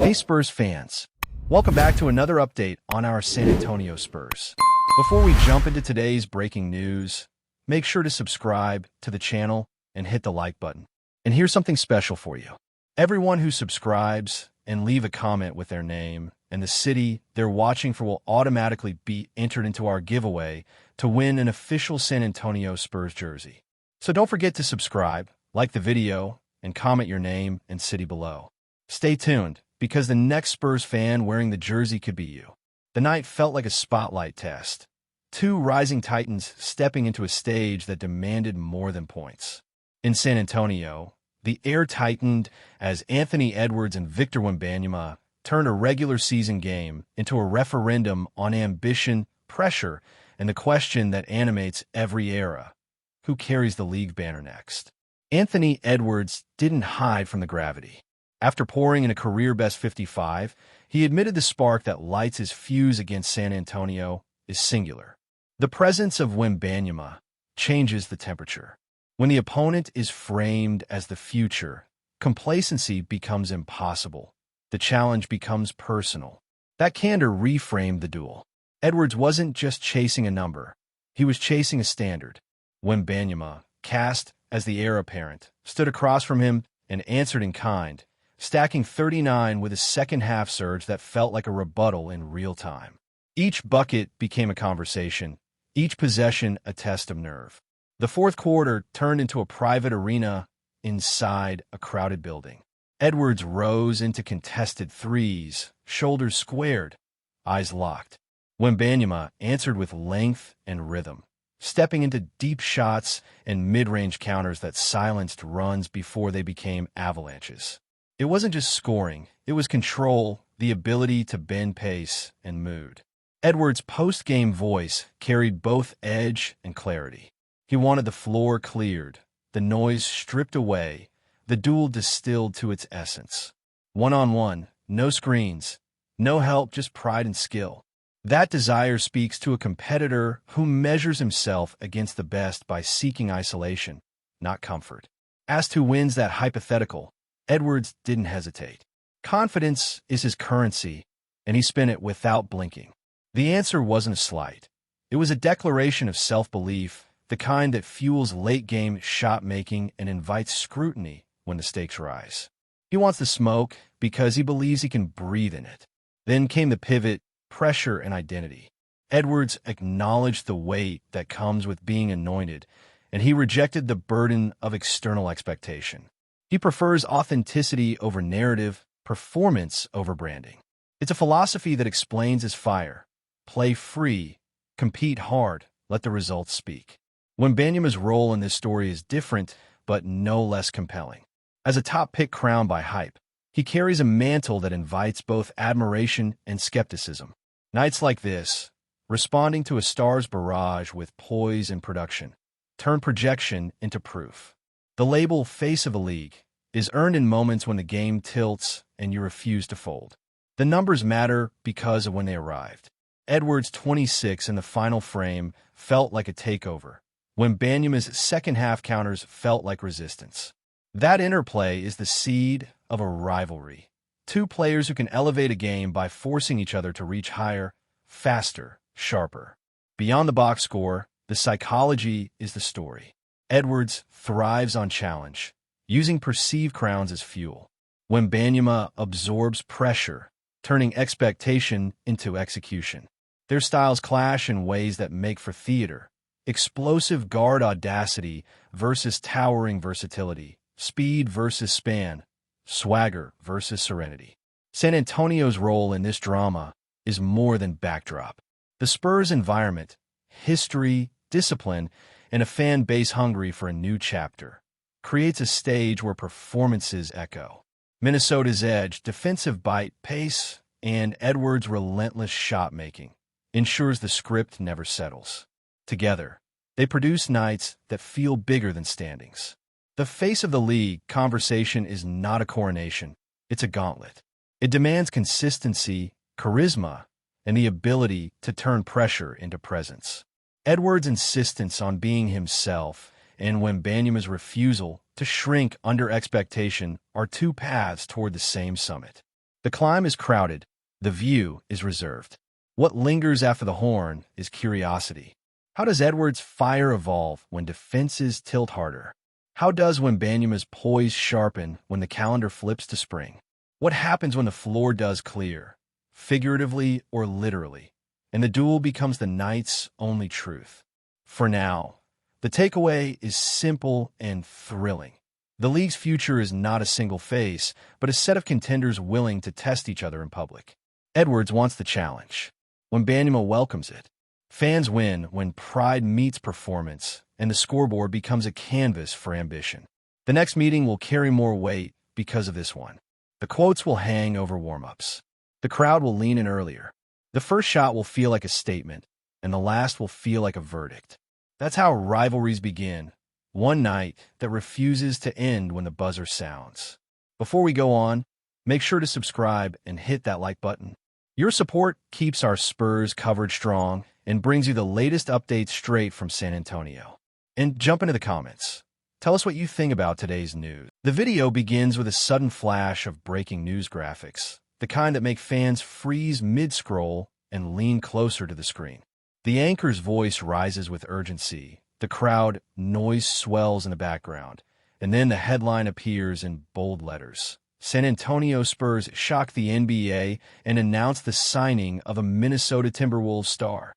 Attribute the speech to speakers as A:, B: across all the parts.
A: Hey Spurs fans, welcome back to another update on our San Antonio Spurs. Before we jump into today's breaking news, make sure to subscribe to the channel and hit the like button. And here's something special for you. Everyone who subscribes and leave a comment with their name and the city they're watching for will automatically be entered into our giveaway to win an official San Antonio Spurs jersey. So don't forget to subscribe, like the video, and comment your name and city below. Stay tuned, because the next Spurs fan wearing the jersey could be you. The night felt like a spotlight test. Two rising titans stepping into a stage that demanded more than points. In San Antonio, the air tightened as Anthony Edwards and Victor Wembanyama turned a regular season game into a referendum on ambition, pressure, and the question that animates every era: who carries the league banner next? Anthony Edwards didn't hide from the gravity. After pouring in a career-best 55, he admitted the spark that lights his fuse against San Antonio is singular. The presence of Wembanyama changes the temperature. When the opponent is framed as the future, complacency becomes impossible. The challenge becomes personal. That candor reframed the duel. Edwards wasn't just chasing a number. He was chasing a standard. Wembanyama, cast as the heir apparent, stood across from him and answered in kind, stacking 39 with a second-half surge that felt like a rebuttal in real time. Each bucket became a conversation, each possession a test of nerve. The fourth quarter turned into a private arena inside a crowded building. Edwards rose into contested threes, shoulders squared, eyes locked. Wembanyama answered with length and rhythm, stepping into deep shots and mid-range counters that silenced runs before they became avalanches. It wasn't just scoring, it was control, the ability to bend pace and mood. Edwards' post-game voice carried both edge and clarity. He wanted the floor cleared, the noise stripped away, the duel distilled to its essence. One-on-one, no screens, no help, just pride and skill. That desire speaks to a competitor who measures himself against the best by seeking isolation, not comfort. As to who wins that hypothetical, Edwards didn't hesitate. Confidence is his currency, and he spent it without blinking. The answer wasn't a slight. It was a declaration of self-belief, the kind that fuels late-game shot-making and invites scrutiny when the stakes rise. He wants the smoke because he believes he can breathe in it. Then came the pivot, pressure, and identity. Edwards acknowledged the weight that comes with being anointed, and he rejected the burden of external expectation. He prefers authenticity over narrative, performance over branding. It's a philosophy that explains his fire. Play free, compete hard, let the results speak. Wembanyama's role in this story is different, but no less compelling. As a top pick crowned by hype, he carries a mantle that invites both admiration and skepticism. Nights like this, responding to a star's barrage with poise and production, turn projection into proof. The label face of a league is earned in moments when the game tilts and you refuse to fold. The numbers matter because of when they arrived. Edwards' 26 in the final frame felt like a takeover. Wembanyama's second-half counters felt like resistance. That interplay is the seed of a rivalry. Two players who can elevate a game by forcing each other to reach higher, faster, sharper. Beyond the box score, the psychology is the story. Edwards thrives on challenge, using perceived crowns as fuel. Wembanyama absorbs pressure, turning expectation into execution. Their styles clash in ways that make for theater. Explosive guard audacity versus towering versatility. Speed versus span. Swagger versus serenity. San Antonio's role in this drama is more than backdrop. The Spurs' environment, history, discipline, and a fan base hungry for a new chapter creates a stage where performances echo. Minnesota's edge, defensive bite, pace, and Edwards' relentless shot-making ensures the script never settles. Together, they produce nights that feel bigger than standings. The face of the league conversation is not a coronation, it's a gauntlet. It demands consistency, charisma, and the ability to turn pressure into presence. Edwards' insistence on being himself and Wembanyama's refusal to shrink under expectation are two paths toward the same summit. The climb is crowded, the view is reserved. What lingers after the horn is curiosity. How does Edwards' fire evolve when defenses tilt harder? How does Wembanyama's poise sharpen when the calendar flips to spring? What happens when the floor does clear, figuratively or literally, and the duel becomes the night's only truth? For now, the takeaway is simple and thrilling. The league's future is not a single face, but a set of contenders willing to test each other in public. Edwards wants the challenge. Wembanyama welcomes it. Fans win when pride meets performance, and the scoreboard becomes a canvas for ambition. The next meeting will carry more weight because of this one. The quotes will hang over warm-ups. The crowd will lean in earlier. The first shot will feel like a statement, and the last will feel like a verdict. That's how rivalries begin, one night that refuses to end when the buzzer sounds. Before we go on, make sure to subscribe and hit that like button. Your support keeps our Spurs coverage strong and brings you the latest updates straight from San Antonio. And jump into the comments. Tell us what you think about today's news. The video begins with a sudden flash of breaking news graphics, the kind that make fans freeze mid-scroll and lean closer to the screen. The anchor's voice rises with urgency. The crowd noise swells in the background, and then the headline appears in bold letters. San Antonio Spurs shock the NBA and announce the signing of a Minnesota Timberwolves star.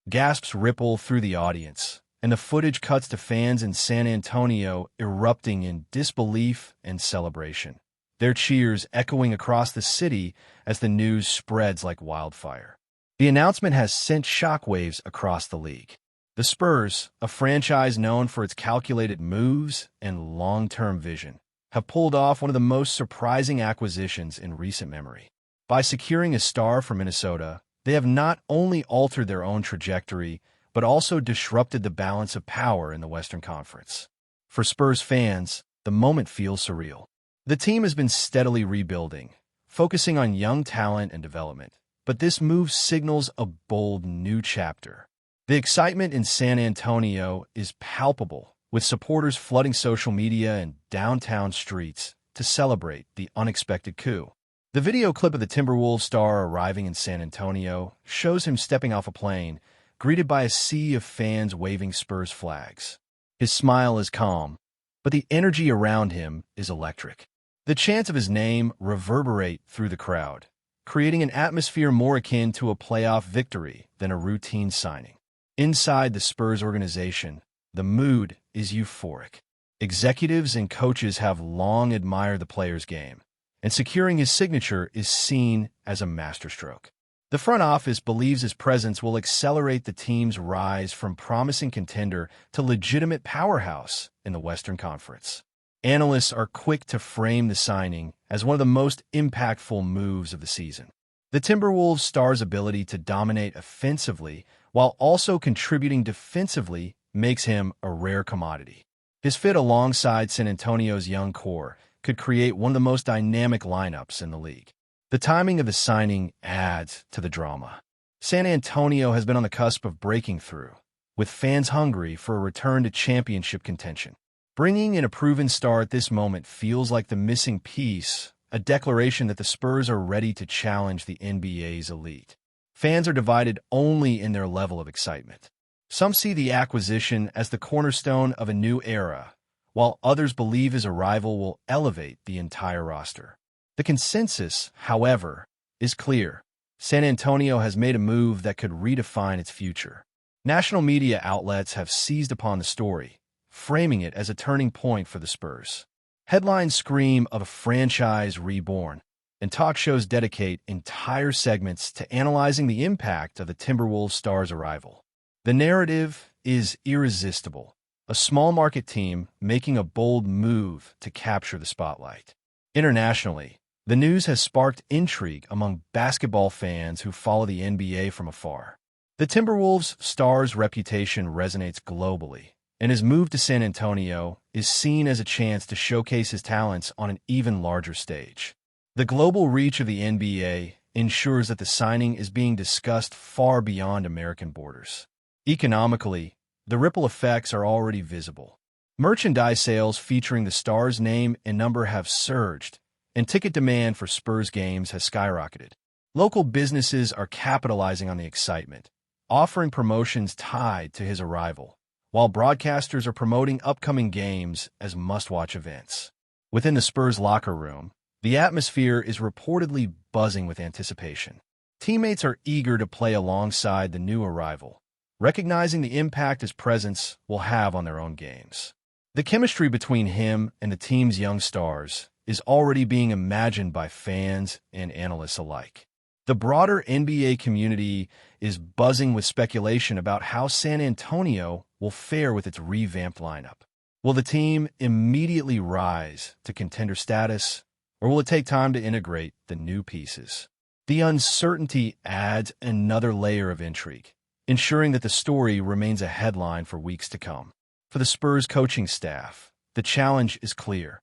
A: Gasps ripple through the audience, and the footage cuts to fans in San Antonio erupting in disbelief and celebration, their cheers echoing across the city as the news spreads like wildfire. The announcement has sent shockwaves across the league. The Spurs, a franchise known for its calculated moves and long-term vision, have pulled off one of the most surprising acquisitions in recent memory. By securing a star from Minnesota, they have not only altered their own trajectory, but also disrupted the balance of power in the Western Conference. For Spurs fans, the moment feels surreal. The team has been steadily rebuilding, focusing on young talent and development, but this move signals a bold new chapter. The excitement in San Antonio is palpable, with supporters flooding social media and downtown streets to celebrate the unexpected coup. The video clip of the Timberwolves star arriving in San Antonio shows him stepping off a plane, greeted by a sea of fans waving Spurs flags. His smile is calm, but the energy around him is electric. The chants of his name reverberate through the crowd, creating an atmosphere more akin to a playoff victory than a routine signing. Inside the Spurs organization, the mood is euphoric. Executives and coaches have long admired the player's game, and securing his signature is seen as a masterstroke. The front office believes his presence will accelerate the team's rise from promising contender to legitimate powerhouse in the Western Conference. Analysts are quick to frame the signing as one of the most impactful moves of the season. The Timberwolves star's ability to dominate offensively while also contributing defensively makes him a rare commodity. His fit alongside San Antonio's young core could create one of the most dynamic lineups in the league. The timing of the signing adds to the drama. San Antonio has been on the cusp of breaking through, with fans hungry for a return to championship contention. Bringing in a proven star at this moment feels like the missing piece, a declaration that the Spurs are ready to challenge the NBA's elite. Fans are divided only in their level of excitement. Some see the acquisition as the cornerstone of a new era, while others believe his arrival will elevate the entire roster. The consensus, however, is clear. San Antonio has made a move that could redefine its future. National media outlets have seized upon the story, framing it as a turning point for the Spurs. Headlines scream of a franchise reborn, and talk shows dedicate entire segments to analyzing the impact of the Timberwolves star's arrival. The narrative is irresistible, a small market team making a bold move to capture the spotlight. Internationally, the news has sparked intrigue among basketball fans who follow the NBA from afar. The Timberwolves star's reputation resonates globally, and his move to San Antonio is seen as a chance to showcase his talents on an even larger stage. The global reach of the NBA ensures that the signing is being discussed far beyond American borders. Economically, the ripple effects are already visible. Merchandise sales featuring the star's name and number have surged, and ticket demand for Spurs games has skyrocketed. Local businesses are capitalizing on the excitement, offering promotions tied to his arrival, while broadcasters are promoting upcoming games as must-watch events. Within the Spurs locker room, the atmosphere is reportedly buzzing with anticipation. Teammates are eager to play alongside the new arrival, recognizing the impact his presence will have on their own games. The chemistry between him and the team's young stars is already being imagined by fans and analysts alike. The broader NBA community is buzzing with speculation about how San Antonio will fare with its revamped lineup. Will the team immediately rise to contender status, or will it take time to integrate the new pieces? The uncertainty adds another layer of intrigue, ensuring that the story remains a headline for weeks to come. For the Spurs coaching staff, the challenge is clear.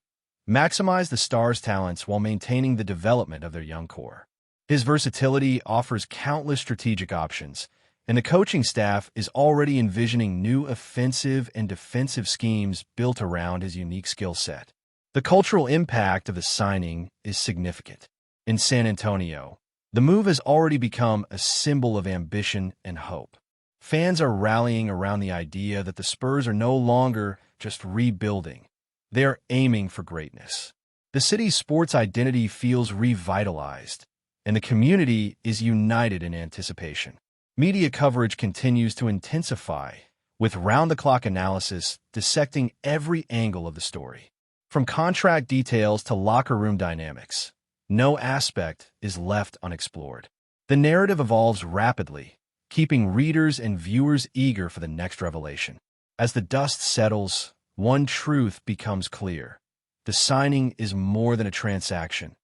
A: Maximize the stars' talents while maintaining the development of their young core. His versatility offers countless strategic options, and the coaching staff is already envisioning new offensive and defensive schemes built around his unique skill set. The cultural impact of the signing is significant. In San Antonio, the move has already become a symbol of ambition and hope. Fans are rallying around the idea that the Spurs are no longer just rebuilding. They are aiming for greatness. The city's sports identity feels revitalized, and the community is united in anticipation. Media coverage continues to intensify, with round-the-clock analysis dissecting every angle of the story. From contract details to locker room dynamics, no aspect is left unexplored. The narrative evolves rapidly, keeping readers and viewers eager for the next revelation. As the dust settles, one truth becomes clear. The signing is more than a transaction,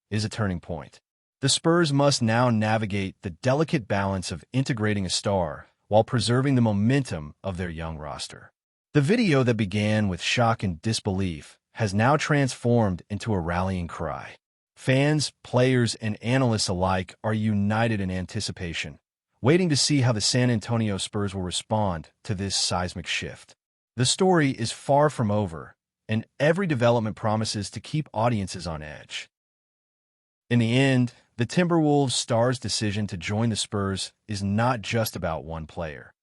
A: it is a turning point. The Spurs must now navigate the delicate balance of integrating a star while preserving the momentum of their young roster. The video that began with shock and disbelief has now transformed into a rallying cry. Fans, players, and analysts alike are united in anticipation, waiting to see how the San Antonio Spurs will respond to this seismic shift. The story is far from over, and every development promises to keep audiences on edge. In the end, the Timberwolves stars' decision to join the Spurs is not just about one player.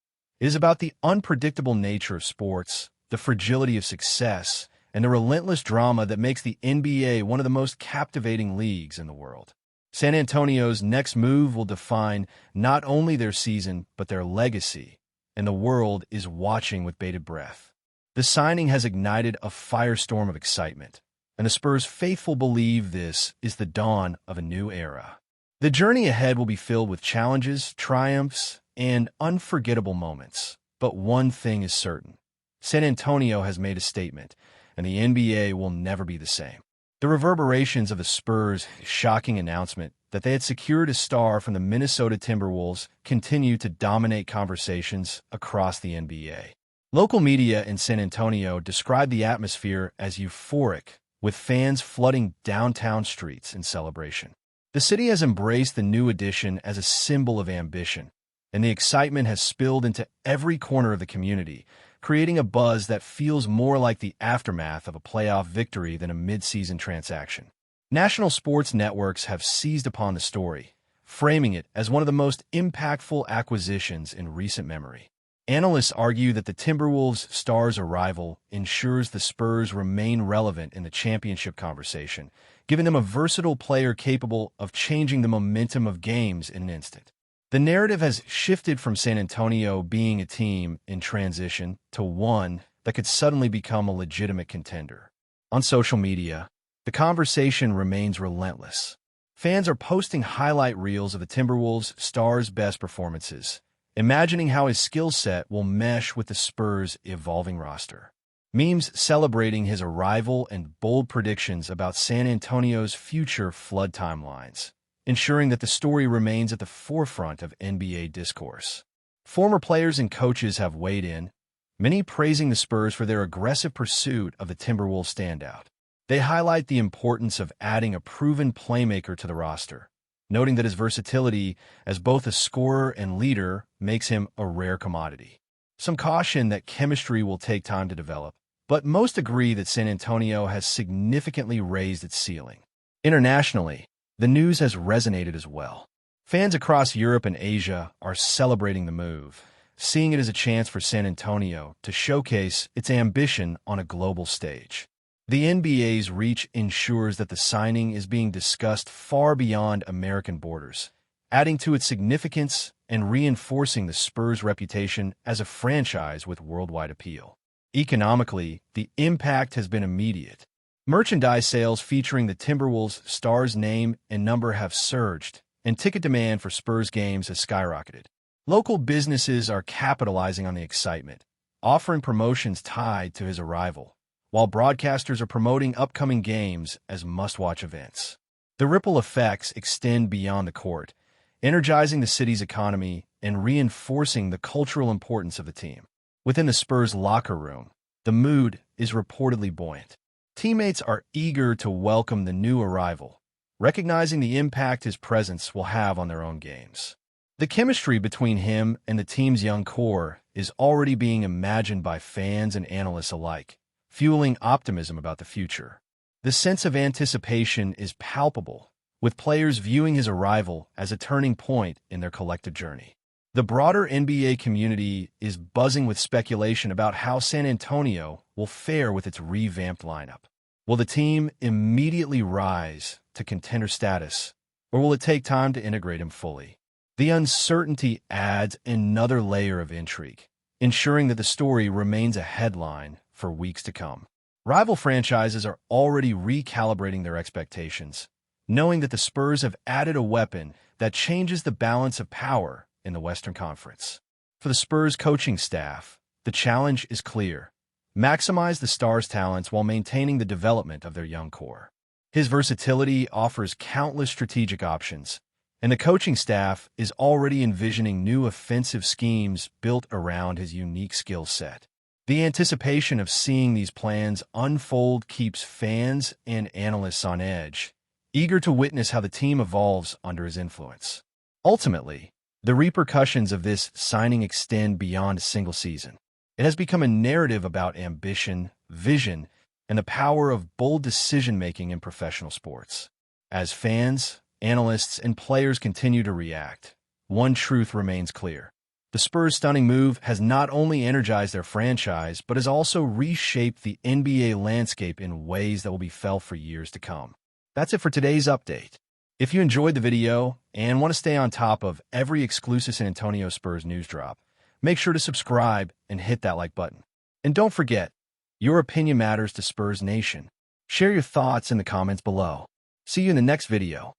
A: It is about the unpredictable nature of sports, the fragility of success, and the relentless drama that makes the NBA one of the most captivating leagues in the world. San Antonio's next move will define not only their season, but their legacy, and the world is watching with bated breath. The signing has ignited a firestorm of excitement, and the Spurs faithful believe this is the dawn of a new era. The journey ahead will be filled with challenges, triumphs, and unforgettable moments. But one thing is certain. San Antonio has made a statement, and the NBA will never be the same. The reverberations of the Spurs' shocking announcement that they had secured a star from the Minnesota Timberwolves continue to dominate conversations across the NBA. Local media in San Antonio described the atmosphere as euphoric, with fans flooding downtown streets in celebration. The city has embraced the new addition as a symbol of ambition, and the excitement has spilled into every corner of the community, creating a buzz that feels more like the aftermath of a playoff victory than a mid-season transaction. National sports networks have seized upon the story, framing it as one of the most impactful acquisitions in recent memory. Analysts argue that the Timberwolves' star's arrival ensures the Spurs remain relevant in the championship conversation, giving them a versatile player capable of changing the momentum of games in an instant. The narrative has shifted from San Antonio being a team in transition to one that could suddenly become a legitimate contender. On social media, the conversation remains relentless. Fans are posting highlight reels of the Timberwolves' star's best performances, imagining how his skill set will mesh with the Spurs' evolving roster. Memes celebrating his arrival and bold predictions about San Antonio's future flood timelines, ensuring that the story remains at the forefront of NBA discourse. Former players and coaches have weighed in, many praising the Spurs for their aggressive pursuit of the Timberwolves standout. They highlight the importance of adding a proven playmaker to the roster, noting that his versatility as both a scorer and leader makes him a rare commodity. Some caution that chemistry will take time to develop, but most agree that San Antonio has significantly raised its ceiling. Internationally, the news has resonated as well. Fans across Europe and Asia are celebrating the move, seeing it as a chance for San Antonio to showcase its ambition on a global stage. The NBA's reach ensures that the signing is being discussed far beyond American borders, adding to its significance and reinforcing the Spurs' reputation as a franchise with worldwide appeal. Economically, the impact has been immediate. Merchandise sales featuring the Timberwolves star's name and number have surged, and ticket demand for Spurs games has skyrocketed. Local businesses are capitalizing on the excitement, offering promotions tied to his arrival, while broadcasters are promoting upcoming games as must-watch events. The ripple effects extend beyond the court, energizing the city's economy and reinforcing the cultural importance of the team. Within the Spurs locker room, the mood is reportedly buoyant. Teammates are eager to welcome the new arrival, recognizing the impact his presence will have on their own games. The chemistry between him and the team's young core is already being imagined by fans and analysts alike, fueling optimism about the future. The sense of anticipation is palpable, with players viewing his arrival as a turning point in their collective journey. The broader NBA community is buzzing with speculation about how San Antonio will fare with its revamped lineup. Will the team immediately rise to contender status, or will it take time to integrate him fully? The uncertainty adds another layer of intrigue, ensuring that the story remains a headline for weeks to come. Rival franchises are already recalibrating their expectations, knowing that the Spurs have added a weapon that changes the balance of power in the Western Conference. For the Spurs coaching staff, the challenge is clear: maximize the star's talents while maintaining the development of their young core. His versatility offers countless strategic options, and the coaching staff is already envisioning new offensive schemes built around his unique skill set. The anticipation of seeing these plans unfold keeps fans and analysts on edge, eager to witness how the team evolves under his influence. Ultimately, the repercussions of this signing extend beyond a single season. It has become a narrative about ambition, vision, and the power of bold decision-making in professional sports. As fans, analysts, and players continue to react, one truth remains clear: the Spurs' stunning move has not only energized their franchise, but has also reshaped the NBA landscape in ways that will be felt for years to come. That's it for today's update. If you enjoyed the video and want to stay on top of every exclusive San Antonio Spurs news drop, make sure to subscribe and hit that like button. And don't forget, your opinion matters to Spurs Nation. Share your thoughts in the comments below. See you in the next video.